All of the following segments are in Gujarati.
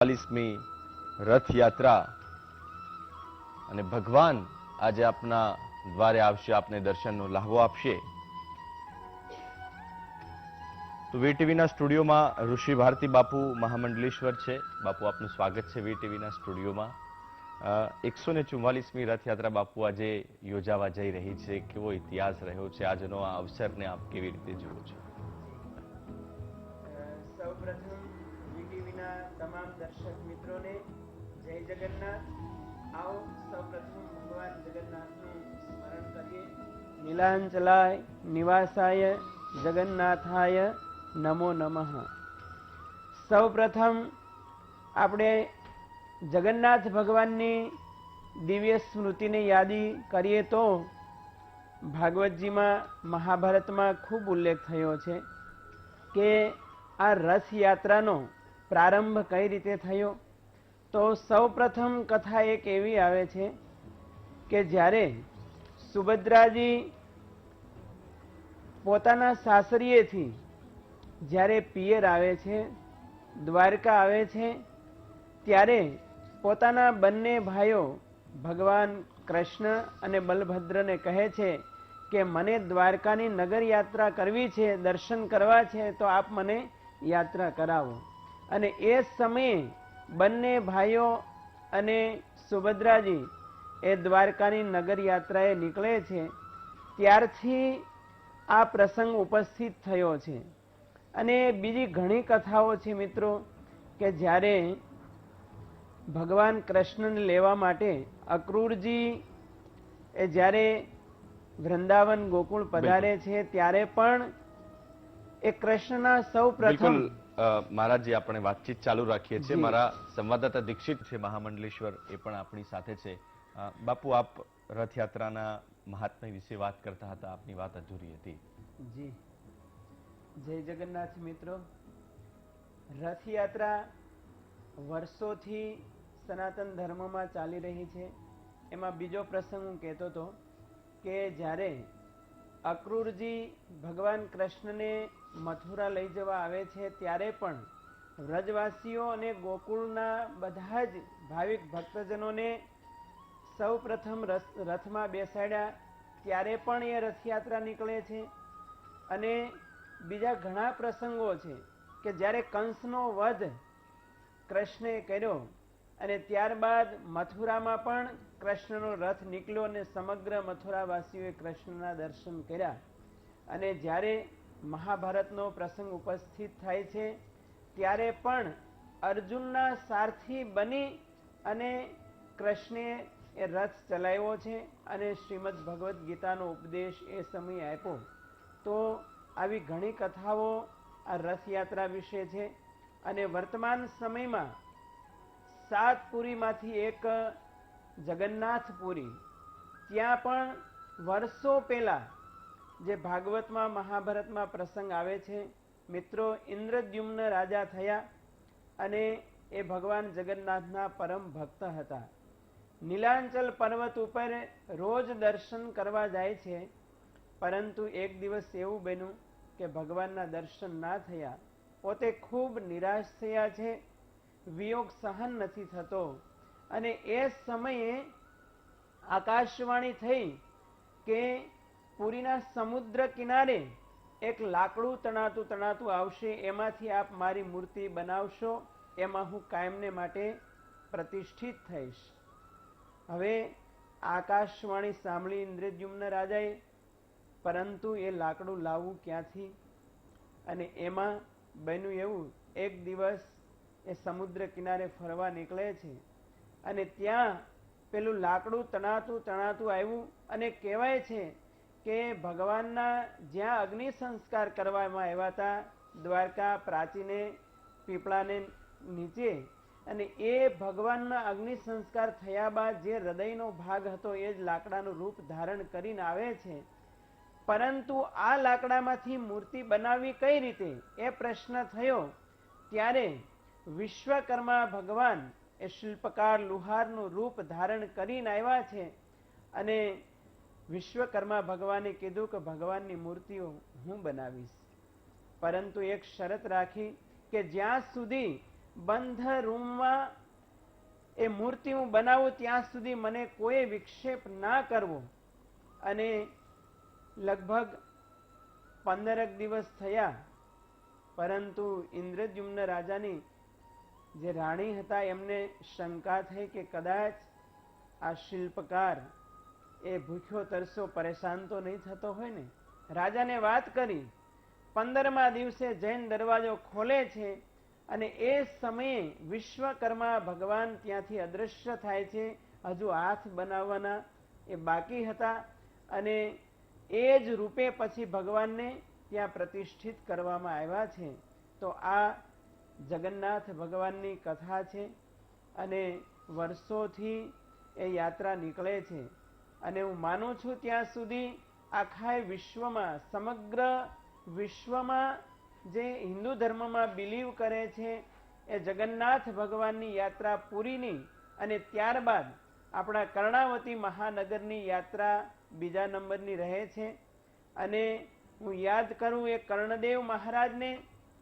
40મી રથયાત્રા અને ભગવાન આજે આપના દ્વારે આવશે, આપને દર્શનનો લાહવો આપશે. તો વીટીવીના સ્ટુડિયોમાં ઋષિ ભારતી બાપુ મહામંડલેશ્વર છે. બાપુ, આપનું સ્વાગત છે વીટીવીના સ્ટુડિયોમાં. 144મી રથયાત્રા બાપુ આજે યોજાવા જઈ રહી છે. કેવો ઇતિહાસ રહ્યો છે આજનો આ અવસરને આપ કેવી રીતે જુઓ છો? સૌપ્રથમ વીટીવીના તમામ દર્શક મિત્રોને જય જગન્નાથ. આવો સૌપ્રથમ ભગવાન જગન્નાથનું સ્મરણ કરીએ. નીલાંચલાય નિવાસાય જગન્નાથાય નમો નમઃ. સૌપ્રથમ આપણે જગન્નાથ ભગવાનની દિવ્ય સ્મૃતિની યાદી કરીએ તો ભાગવતજીમાં, મહાભારતમાં ખૂબ ઉલ્લેખ થયો છે કે આ રથયાત્રાનો પ્રારંભ કઈ રીતે થયો. તો સૌપ્રથમ કથા એક એવી આવે છે કે જ્યારે સુભદ્રાજી પોતાના સાસરીએથી જ્યારે પિયર આવે છે, દ્વારકા આવે છે, ત્યારે પોતાના બંને ભાઈઓ ભગવાન કૃષ્ણ અને બલભદ્રને કહે છે કે મને દ્વારકાની નગર યાત્રા કરવી છે, દર્શન કરવા છે, તો આપ મને યાત્રા કરાવો. અને એ સમયે બંને ભાઈઓ અને સુભદ્રાજી એ દ્વારકાની નગર યાત્રાએ નીકળે છે. ત્યારથી આ પ્રસંગ ઉપસ્થિત થયો છે. અને બીજી ઘણી કથાઓ છે મિત્રો કે જ્યારે ભગવાન કૃષ્ણને લેવા માટે અક્રૂરજી એ જ્યારે વૃંદાવન ગોકુળ પધારે છે ત્યારે પણ એ કૃષ્ણના સૌ પ્રથમ મહારાજ, આપણે વાતચીત ચાલુ રાખીએ છીએ. મારા સંવાદદાતા દીક્ષિત છે મહામંડલેશ્વર, એ પણ આપણી સાથે છે. બાપુ, આપ રથયાત્રાના મહાત્મ્ય વિશે વાત કરતા હતા, આપની વાત અધૂરી હતી. જી, જય જગન્નાથ મિત્રો. રથયાત્રા વર્ષોથી સનાતન ધર્મમાં ચાલી રહી છે. એમાં બીજો પ્રસંગ હું કહેતો હતો કે જ્યારે અક્રૂરજી ભગવાન કૃષ્ણને મથુરા લઈ જવા આવે છે ત્યારે પણ વ્રજવાસીઓ અને ગોકુળના બધા જ ભાવિક ભક્તજનોને સૌ પ્રથમ રથમાં બેસાડ્યા. ત્યારે પણ એ રથયાત્રા નીકળે છે. અને બીજા ઘણા પ્રસંગો છે કે જ્યારે કંસનો વધ કૃષ્ણે કર્યો અને ત્યારબાદ મથુરામાં પણ કૃષ્ણનો રથ નીકળ્યો અને સમગ્ર મથુરાવાસીઓએ કૃષ્ણના દર્શન કર્યા. અને જ્યારે મહાભારતનો પ્રસંગ ઉપસ્થિત થાય છે ત્યારે પણ અર્જુનના સારથી બની અને કૃષ્ણે એ રથ ચલાવ્યો છે અને શ્રીમદ ભગવદ્ ગીતાનો ઉપદેશ એ સમયે આપ્યો. તો આવી ઘણી કથાઓ આ રથયાત્રા વિશે છે. અને વર્તમાન સમયમાં 7 પુરીમાંથી એક જગન્નાથપુરી, ત્યાં પણ વર્ષો પહેલા જે ભાગવતમાં, મહાભારતમાં પ્રસંગ આવે છે મિત્રો, ઇન્દ્રદ્યુમ્ન રાજા થયા અને એ ભગવાન જગન્નાથના પરમ ભક્ત હતા. નીલાંચલ પર્વત ઉપર રોજ દર્શન કરવા જાય છે. પરંતુ એક દિવસ એવું બન્યું કે ભગવાનના દર્શન ના થયા. પોતે ખૂબ નિરાશ થયા છે, વિયોગ સહન નથી થતો. અને એ સમયે આકાશવાણી થઈ કે પુરીના સમુદ્ર કિનારે એક લાકડું તણાતું તણાતું આવશે, એમાંથી આપ મારી મૂર્તિ બનાવશો, એમાં હું કાયમને માટે પ્રતિષ્ઠિત થઈશ. હવે આકાશવાણી સાંભળી ઇન્દ્રદ્યુમ્ન રાજાએ, પરંતુ એ લાકડું લાવવું ક્યાંથી? અને એમાં બન્યું એવું, એક દિવસ એ સમુદ્ર કિનારે ફરવા નીકળે છે અને ત્યાં પેલું લાકડું તણાતું તણાતું આવ્યું. અને કહેવાય છે કે ભગવાનના જ્યાં અગ્નિ સંસ્કાર કરવામાં આવ્યા હતા, દ્વારકા પ્રાચીને પીપળાને નીચે, અને એ ભગવાનના અગ્નિ સંસ્કાર થયા બાદ જે હૃદયનો ભાગ હતો એ જ લાકડાનું રૂપ ધારણ કરીને આવે છે. પરંતુ આ લાકડામાંથી મૂર્તિ બનાવવી કઈ રીતે, એ પ્રશ્ન થયો. ત્યારે વિશ્વકર્મા ભગવાન એ શિલ્પકાર લુહારનું રૂપ ધારણ કરીને આવ્યા છે. અને વિશ્વકર્મા ભગવાને કીધું કે ભગવાનની મૂર્તિઓ હું બનાવીશ, પરંતુ એક શરત રાખી કે જ્યાં સુધી બંધ રૂમમાં એ મૂર્તિ હું બનાવું ત્યાં સુધી મને કોઈ વિક્ષેપ ના કરવો. અને લગભગ 15 દિવસ થયા, પરંતુ ઇન્દ્રદ્યુમ્ન રાજાની જે રાણી હતા એમને શંકા થઈ કે કદાચ આ શિલ્પકાર એ ભૂખ્યો તરસો પરેશાન તો નહીં થતો હોય ને. રાજાને વાત કરી. 15મા દિવસે જૈન દરવાજો ખોલે છે અને એ સમયે વિશ્વકર્મા ભગવાન ત્યાંથી અદૃશ્ય થાય છે. હજુ હાથ બનાવવાના એ બાકી હતા અને એ જ રૂપે પછી ભગવાનને ત્યાં પ્રતિષ્ઠિત કરવામાં આવ્યા છે. તો આ જગન્નાથ ભગવાનની કથા છે અને વર્ષોથી એ યાત્રા નીકળે છે. અને હું માનું છું ત્યાં સુધી આખા વિશ્વમાં, સમગ્ર વિશ્વમાં જે હિન્દુ ધર્મમાં બિલીવ કરે છે એ જગન્નાથ ભગવાનની યાત્રા પૂરીની અને ત્યારબાદ આપણા કર્ણાવતી મહાનગરની યાત્રા બીજા નંબરની રહે છે. અને હું યાદ કરું એ કર્ણદેવ મહારાજને,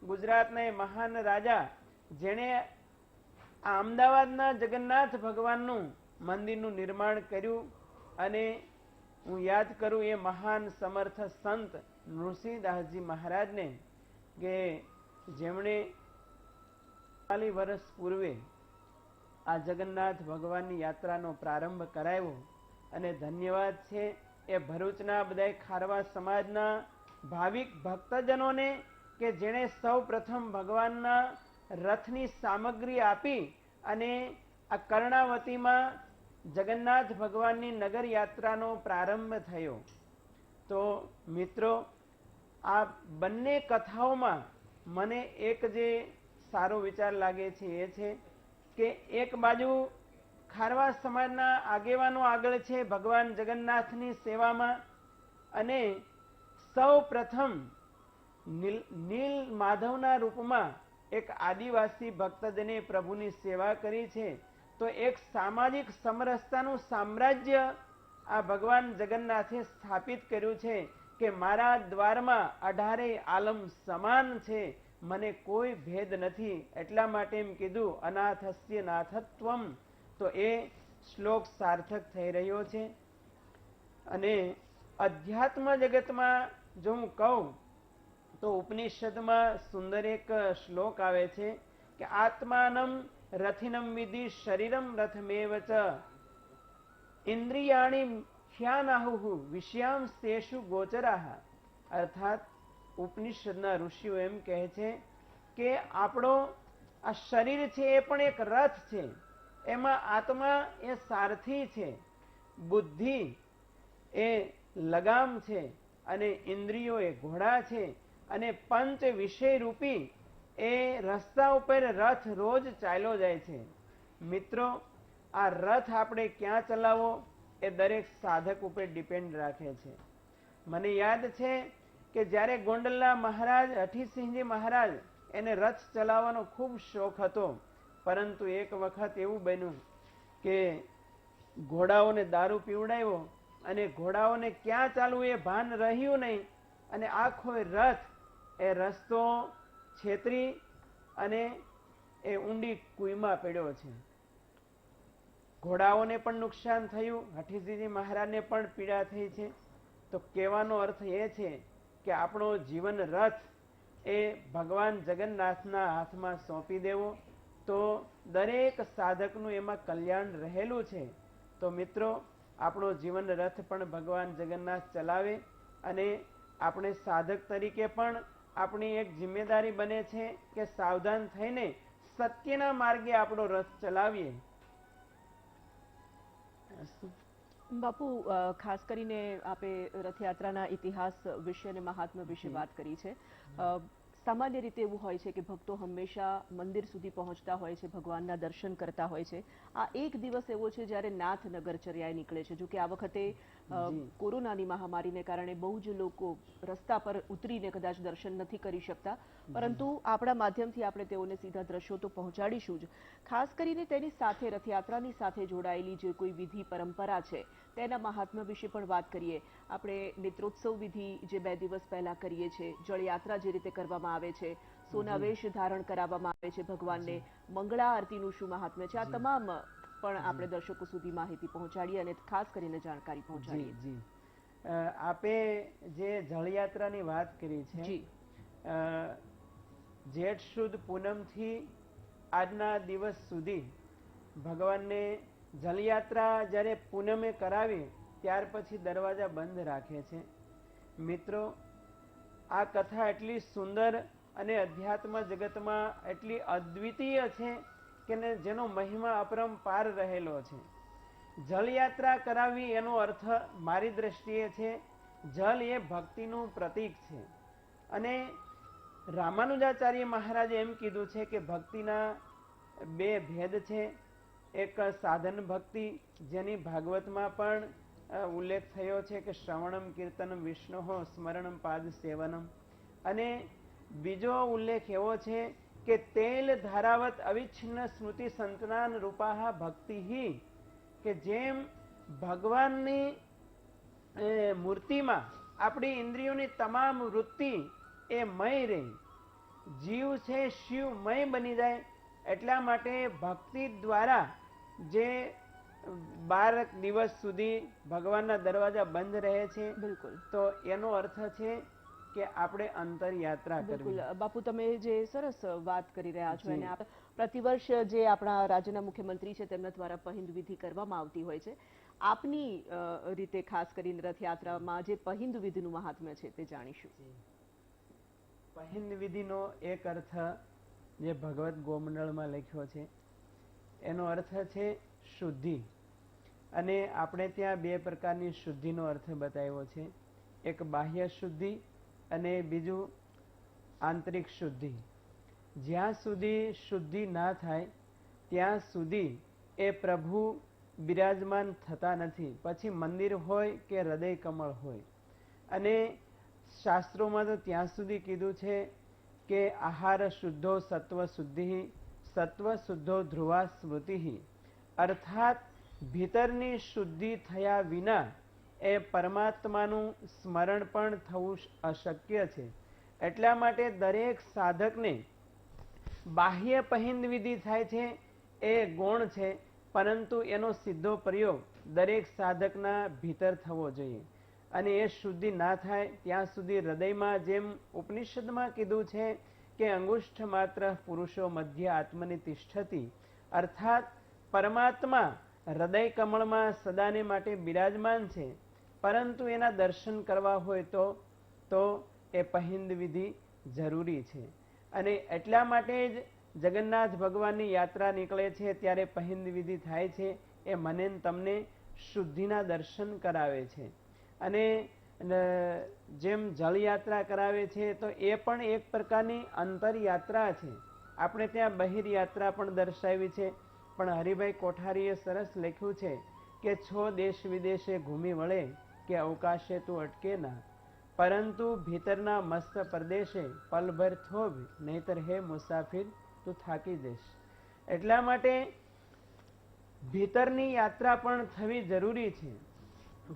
ગુજરાતના એ મહાન રાજા જેણે આ અમદાવાદના જગન્નાથ ભગવાનનું મંદિરનું નિર્માણ કર્યું. અને હું યાદ કરું એ મહાન સમર્થ સંત નૃસિંહદાસજી મહારાજને કે જેમણે 40 વર્ષ પૂર્વે આ જગન્નાથ ભગવાનની યાત્રાનો પ્રારંભ કરાવ્યો. અને ધન્યવાદ છે એ ભરૂચના બધા ખારવા સમાજના ભાવિક ભક્તજનોને કે જેણે સૌ પ્રથમ ભગવાનના રથની સામગ્રી આપી અને આ કર્ણાવતીમાં જગન્નાથ ભગવાનની નગર યાત્રાનો પ્રારંભ થયો. તો મિત્રો, આ બંને કથાઓમાં મને એક જે સારો વિચાર લાગે છે એ છે કે એક બાજુ ખારવા સમાજના આગેવાનો આગળ છે ભગવાન જગન્નાથની સેવામાં અને સૌ પ્રથમ નીલ માધવના રૂપમાં એક આદિવાસી ભક્તજને પ્રભુની સેવા કરી છે. તો એક સામાજિક સમરસતાનું સામ્રાજ્ય આ ભગવાન જગન્નાથે સ્થાપિત કર્યું છે કે મારા દ્વારમાં 18 આલમ સમાન છે, મને કોઈ ભેદ નથી. એટલા માટે એમ કીધું અનાથસ્ય નાથત્વમ. તો એ શ્લોક સાર્થક થઈ રહ્યો છે. અને અધ્યાત્મ જગતમાં જો હું કહું તો ઉપનિષદમાં સુંદર એક શ્લોક આવે છે કે આત્માનમ રથિનમ વિધિ શરીરમ રથમેવ ચ ઇન્દ્રિયાણી ખ્યાનાહુ વિષયાંશેષુ ગોચરાહ. અર્થાત ઉપનિષદના ઋષિઓ એમ કહે છે કે આપણો આ શરીર છે એ પણ એક રથ છે, એમાં આત્મા એ સારથી છે, બુદ્ધિ એ લગામ છે અને ઇન્દ્રિયો એ ઘોડા છે અને પંચ વિષય રૂપી એ રસ્તા ઉપર રથ રોજ ચાલ્યો જાય છે. મિત્રો, આ રથ આપણે ક્યાં ચલાવવો એ દરેક સાધક ઉપર ડિપેન્ડ રાખે છે. મને યાદ છે કે જ્યારે ગોંડલના મહારાજ હઠીસિંહજી મહારાજ એને રથ ચલાવવાનો ખૂબ શોખ હતો, પરંતુ એક વખત એવું બન્યું કે ઘોડાઓને દારૂ પીવડાવ્યો અને ઘોડાઓને ક્યાં ચાલવું એ ભાન રહ્યું નહીં અને આખો રથ એ રસ્તો છેતરી અને એ ઊંડી કુઈમાં પડ્યો છે. ઘોડાઓને પણ નુકસાન થયું, હઠીસિંહજી મહારાજને પણ પીડા થઈ છે. તો કહેવાનો અર્થ એ છે કે આપણો જીવન રથ એ ભગવાન જગન્નાથના હાથમાં સોંપી દેવો તો દરેક સાધકનું એમાં કલ્યાણ રહેલું છે. તો મિત્રો, આપણો જીવન રથ પણ ભગવાન જગન્નાથ ચલાવે અને આપણે સાધક તરીકે પણ આપણી એક જિમ્મેદારી બને છે કે સાવધાન થઈને સત્યના માર્ગે આપણો રથ ચલાવીએ. બાપુ, ખાસ કરીને આપે રથયાત્રાના ઇતિહાસ વિશે અને મહાત્મ્ય વિશે વાત કરી છે. સામાન્ય રીતે એવું હોય છે કે ભક્તો હંમેશા મંદિર સુધી પહોંચતા હોય છે, ભગવાનના દર્શન કરતા હોય છે. આ એક દિવસ એવો છે જ્યારે નાથ નગરચર્યાએ નીકળે છે. જો કે આ વખતે કોરોનાની મહામારીને કારણે બહુ જ લોકો રસ્તા પર ઉતરીને કદાચ દર્શન નથી કરી શકતા, પરંતુ આપણા માધ્યમથી આપણે તેઓને સીધા દ્રશ્યો તો પહોંચાડીશું જ. ખાસ કરીને તેની સાથે રથયાત્રાની સાથે જોડાયેલી જે કોઈ વિધિ પરંપરા છે તેના મહાત્મ્ય વિશે પણ વાત કરીએ. આપણે નેત્રોત્સવ વિધિ જે 2 દિવસ પહેલા કરીએ છીએ, જળયાત્રા જે રીતે કરવામાં આવે છે, સોનાવેશ ધારણ કરાવવામાં આવે છે ભગવાનને, મંગળા આરતીનું શું મહાત્મ્ય છે, આ તમામ પણ આપણે દર્શકો સુધી માહિતી પહોંચાડીએ અને ખાસ કરીને જાણકારી પહોંચાડીએ. જી આપે જે જળયાત્રાની વાત કરી છે, જી જેઠ સુદ પૂનમથી આજના દિવસ સુધી ભગવાનને જલયાત્રા જ્યારે પૂનમે કરાવી ત્યાર પછી દરવાજા બંધ રાખે છે. મિત્રો, આ કથા એટલી સુંદર અને અધ્યાત્મ જગતમાં એટલી અદ્વિતીય છે કે જેનો મહિમા અપરંપાર રહેલો છે. જલયાત્રા કરાવવી એનો અર્થ મારી દ્રષ્ટિએ છે, જલ એ ભક્તિનું પ્રતીક છે. અને રામાનુજાચાર્ય મહારાજે એમ કીધું છે કે ભક્તિના બે ભેદ છે. એક સાધન ભક્તિ, જેની ભાગવતમાં પણ ઉલ્લેખ થયો છે કે શ્રવણમ કીર્તનમ વિષ્ણુ સ્મરણમ પાદ સેવનમ, અને બીજો ઉલ્લેખ એવો છે કે તેલ ધારાવત અવિચ્છિન્ન સ્મૃતિ સંતનાન રૂપાહ ભક્તિ, કે જેમ ભગવાનની મૂર્તિમાં આપણી ઇન્દ્રિયોની તમામ વૃત્તિ એ મય રહી, જીવ છે શિવમય બની જાય. એટલા માટે ભક્તિ દ્વારા જે 12 દિવસ સુધી ભગવાનના દરવાજા બંધ રહે છે, બિલકુલ, તો એનો અર્થ છે કે આપણે અંતરયાત્રા કરવી. બિલકુલ. બાપુ, તમે જે સરસ વાત કરી રહ્યા છો એને પ્રતિવર્ષ જે આપણા રાજ્યના મુખ્યમંત્રી છે તેમના દ્વારા પહિંદ વિધિ કરવામાં આવતી હોય છે. આપની રીતે ખાસ કરીને રથયાત્રામાં જે પહિંદ વિધિનું મહાત્મ્ય છે તે જાણીશું. પહિંદ વિધિનો એક અર્થ જે ભગવદ્ ગોમંડળમાં લખ્યો છે એનો અર્થ છે શુદ્ધિ. અને આપણે ત્યાં બે પ્રકારની શુદ્ધિનો અર્થ બતાવ્યો છે, એક બાહ્ય શુદ્ધિ અને બીજું આંતરિક શુદ્ધિ. જ્યાં સુધી શુદ્ધિ ના થાય ત્યાં સુધી એ પ્રભુ બિરાજમાન થતા નથી, પછી મંદિર હોય કે હૃદય કમળ હોય. અને શાસ્ત્રોમાં તો ત્યાં સુધી કીધું છે કે આહાર શુદ્ધો સત્વ શુદ્ધિ, સત્વ શુદ્ધો ધ્રુવા સ્મૃતિ, અર્થાત ભીતરની શુદ્ધિ થયા વિના એ પરમાત્માનું સ્મરણ પણ થવું અશક્ય છે. એટલા માટે દરેક સાધકને બાહ્ય પહિંદ વિધિ થાય છે એ ગૌણ છે, પરંતુ એનો સીધો પ્રયોગ દરેક સાધકના ભીતર થવો જોઈએ. અને એ શુદ્ધિ ના થાય ત્યાં સુધી હૃદયમાં, જેમ ઉપનિષદમાં કીધું છે કે અંગુષ્ઠ માત્ર પુરુષો મધ્ય આત્મની તિષ્ઠતિ, અર્થાત પરમાત્મા હૃદય કમળમાં સદાને માટે બિરાજમાન છે, પરંતુ એના દર્શન કરવા હોય તો એ પહિંદ વિધિ જરૂરી છે. અને એટલા માટે જ જગન્નાથ ભગવાનની યાત્રા નીકળે છે ત્યારે પહિંદ વિધિ થાય છે. એ મને તમને શુદ્ધિના દર્શન કરાવે છે. અને જેમ જળયાત્રા કરાવે છે તો એ પણ એક પ્રકારની અંતરયાત્રા છે. આપણે ત્યાં બહિર્યાત્રા પણ દર્શાવી છે, પણ હરિભાઈ કોઠારીએ સરસ લખ્યું છે કે છો દેશ વિદેશે ઘૂમી વળે કે અવકાશે તું અટકે ના, પરંતુ ભીતરના મસ્ત પ્રદેશે પલભર થોભ, નહીતર હે મુસાફિર તું થાકી જઈશ. એટલા માટે ભીતરની યાત્રા પણ થવી જરૂરી છે.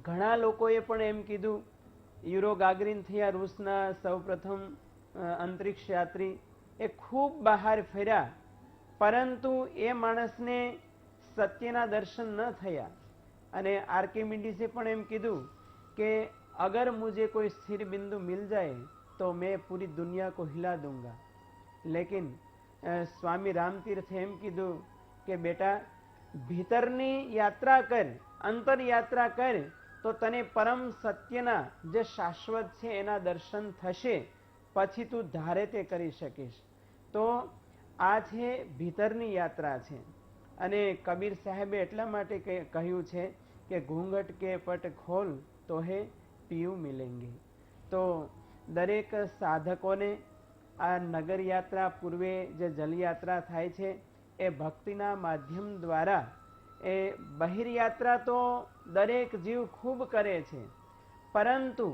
ઘણા લોકોએ પણ એમ કીધું, યુરો ગાગરીન થયા, રૂસના સૌપ્રથમ અંતરિક્ષ યાત્રી, એ ખૂબ બહાર ફર્યા, પરંતુ એ માણસને સત્યના દર્શન ન થયા. અને આર્કિમિડીસે પણ એમ કીધું કે અગર મુझे कोई स्थिर बिंदु मिल जाए तो मैं पूरी दुनिया को हिला दूंगा. लेकिन સ્વામી રામતીર્થે એમ કીધું કે બેટા, ભીતરની યાત્રા કર, અંતર યાત્રા કર, તો તને પરમ સત્યના જે શાશ્વત છે એના દર્શન થશે, પછી તું ધારે તે કરી શકીશ. તો આ છે ભીતરની યાત્રા છે. અને કબીર સાહેબે એટલા માટે કહ્યું છે કે ઘૂંઘટ કે પટ ખોલ તો હે પીયું મિલેંગે. તો દરેક સાધકોને આ નગર યાત્રા પૂર્વે જે જલયાત્રા થાય છે એ ભક્તિના માધ્યમ દ્વારા, એ બહિર્યાત્રા તો દરેક જીવ ખૂબ કરે છે, પરંતુ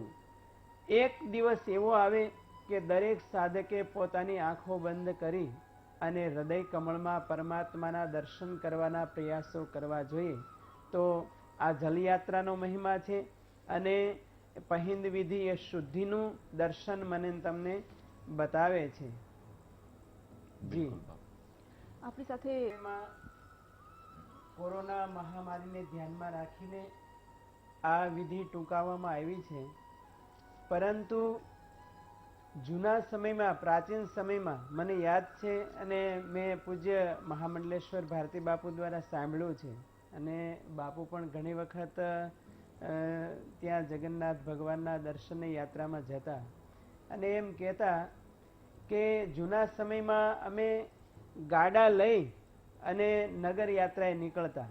એક દિવસ એવો આવે કે દરેક સાધકે પોતાની આંખો બંધ કરી અને હૃદય કમળમાં પરમાત્માના દર્શન કરવાના પ્રયાસો કરવા જોઈએ. તો આ જલયાત્રાનો મહિમા છે. અને પહિંદ વિધિ એ શુદ્ધિનું દર્શન મને તમને બતાવે છે. બિલકુલ બાપુ. આપણી સાથે એમાં કોરોના મહામારીને ધ્યાનમાં રાખીને આ વિધિ ટૂંકાવવામાં આવી છે, પરંતુ જૂના સમયમાં, પ્રાચીન સમયમાં મને યાદ છે અને મેં પૂજ્ય મહામંડલેશ્વર ભારતી બાપુ દ્વારા સાંભળ્યું છે, અને બાપુ પણ ઘણી વખત ત્યાં જગન્નાથ ભગવાનના દર્શનને યાત્રામાં જતા અને એમ કહેતા કે જૂના સમયમાં અમે ગાડા લઈ અને નગર યાત્રાએ નીકળતા,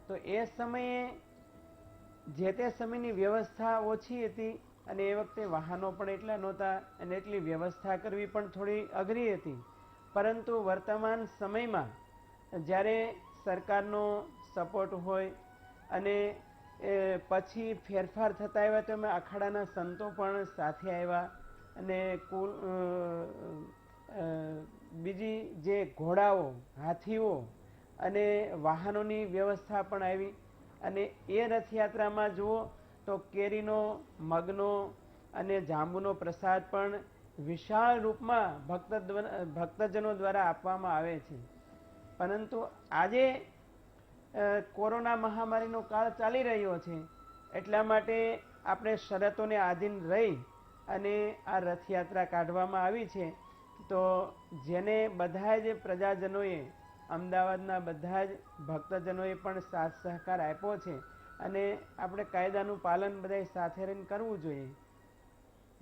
તો એ સમયે જે તે સમયની વ્યવસ્થા ઓછી હતી અને એ વખતે વાહનો પણ એટલા નહોતા અને એટલી વ્યવસ્થા કરવી પણ થોડી અઘરી હતી. પરંતુ વર્તમાન સમયમાં જ્યારે સરકારનો સપોર્ટ હોય અને પછી ફેરફાર થતા આવ્યા, તો અમે અખાડાના સંતો પણ સાથે આવ્યા અને બીજી જે ઘોડાઓ, હાથીઓ અને વાહનોની વ્યવસ્થા પણ આવી. અને એ રથયાત્રામાં જુઓ તો કેરીનો, મગનો અને જાંબુનો પ્રસાદ પણ વિશાળ રૂપમાં ભક્તજનો દ્વારા આપવામાં આવે છે. પરંતુ આજે કોરોના મહામારીનો કાળ ચાલી રહ્યો છે, એટલા માટે આપણે શરતોને આધીન રહી અને આ રથયાત્રા કાઢવામાં આવી છે. તો જેને બધા જ પ્રજાજનોએ, અમદાવાદના બધા જ ભક્તજનોએ પણ સાથ સહકાર આપ્યો છે અને આપણે કાયદાનું પાલન બધાએ સાથે રહીને કરવું જોઈએ.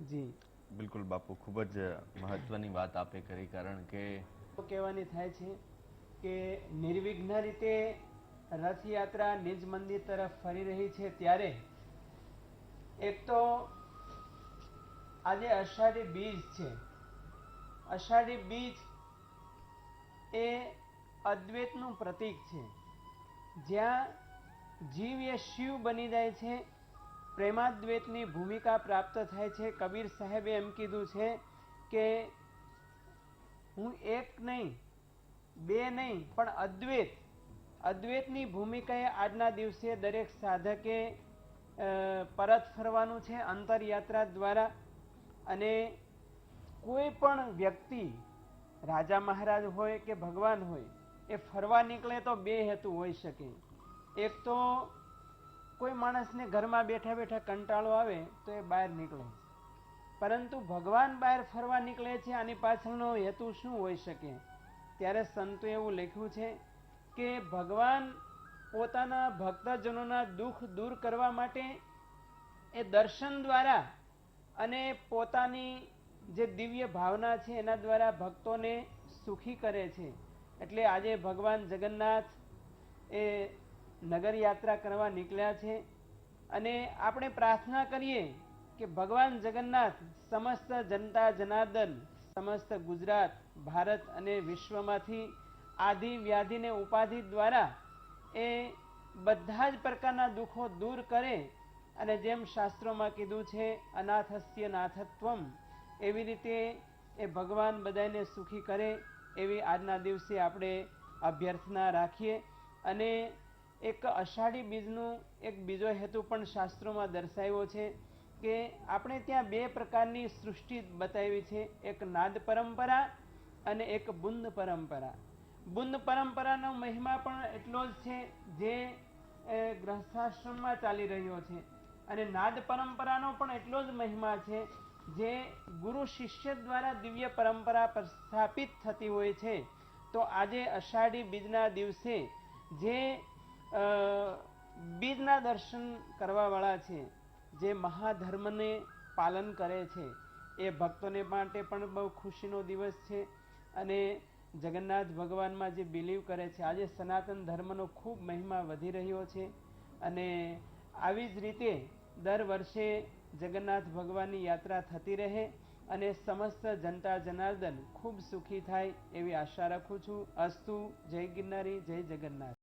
જી બિલકુલ બાપુ, ખૂબ જ મહત્વની વાત આપે કરી, કારણ કે કહેવાની થાય છે કે નિર્વિઘ્ન રીતે રથયાત્રા નિજ મંદિર તરફ ફરી રહી છે, ત્યારે એક તો આજે અષાઢી બીજ છે. અષાઢી બીજ એ અદ્વૈતનું પ્રતીક છે, જ્યાં જીવ એ શિવ બની જાય છે, પ્રેમાદ્વૈતની ભૂમિકા પ્રાપ્ત થાય છે. કબીર સાહેબે એમ કીધું છે કે હું એક નહીં, બે નહીં, પણ અદ્વૈત, અદ્વૈતની ભૂમિકાએ આજના દિવસે દરેક સાધકે પરત ફરવાનું છે અંતરયાત્રા દ્વારા. અને કોઈ પણ વ્યક્તિ, રાજા મહારાજ હોય કે ભગવાન હોય, એ ફરવા નીકળે તો બે હેતુ હોઈ શકે. એક તો કોઈ માણસને ઘરમાં બેઠા બેઠા કંટાળો આવે તો એ બહાર નીકળે, પરંતુ ભગવાન બહાર ફરવા નીકળે છે, આની પાછળનો હેતુ શું હોઈ શકે? ત્યારે સંતો એવું લખ્યું છે કે ભગવાન પોતાના ભક્તજનોના દુઃખ દૂર કરવા માટે એ દર્શન દ્વારા અને પોતાની જે દિવ્ય ભાવના છે એના દ્વારા ભક્તોને સુખી કરે છે. એટલે આજે ભગવાન જગન્નાથ એ નગર યાત્રા કરવા નીકળ્યા છે અને આપણે પ્રાર્થના કરીએ કે ભગવાન જગન્નાથ સમસ્ત જનતા જનાર્દન, સમસ્ત ગુજરાત, ભારત અને વિશ્વમાંથી આધિ વ્યાધિ ને ઉપાધિ દ્વારા એ બધા જ પ્રકારના દુઃખો દૂર કરે. અને જેમ શાસ્ત્રોમાં કીધું છે અનાથસ્ય નાથત્વમ, એવી રીતે એ ભગવાન બધાને સુખી કરે એવી આજના દિવસે આપણે અભ્યર્થના રાખીએ. અને એક અષાઢી બીજનું એક બીજો હેતુ પણ શાસ્ત્રોમાં દર્શાવ્યો છે કે આપણે ત્યાં બે પ્રકારની સૃષ્ટિ બતાવી છે, એક નાદ પરંપરા અને એક બુંદ પરંપરા. બુંદ પરંપરાનો મહિમા પણ એટલો જ છે જે ગૃહસ્થાશ્રમમાં ચાલી રહ્યો છે, અને નાદ પરંપરાનો પણ એટલો જ મહિમા છે જે ગુરુ શિષ્ય દ્વારા દિવ્ય પરંપરા પ્રસ્થાપિત થતી હોય છે. તો આજે અષાઢી બીજના દિવસે જે બીજના દર્શન કરવાવાળા છે, જે મહાધર્મને પાલન કરે છે, એ ભક્તોને માટે પણ બહુ ખુશીનો દિવસ છે. અને જગન્નાથ ભગવાનમાં જે બિલીવ કરે છે, આજે સનાતન ધર્મનો ખૂબ મહિમા વધી રહ્યો છે. અને આવી જ રીતે દર વર્ષે જગન્નાથ ભગવાનની યાત્રા થતી રહે અને સમસ્ત જનતા જનાર્દન ખૂબ સુખી થાય એવી આશા રાખું છું. અસ્તુ. જય ગિરનારી, જય જગન્નાથ.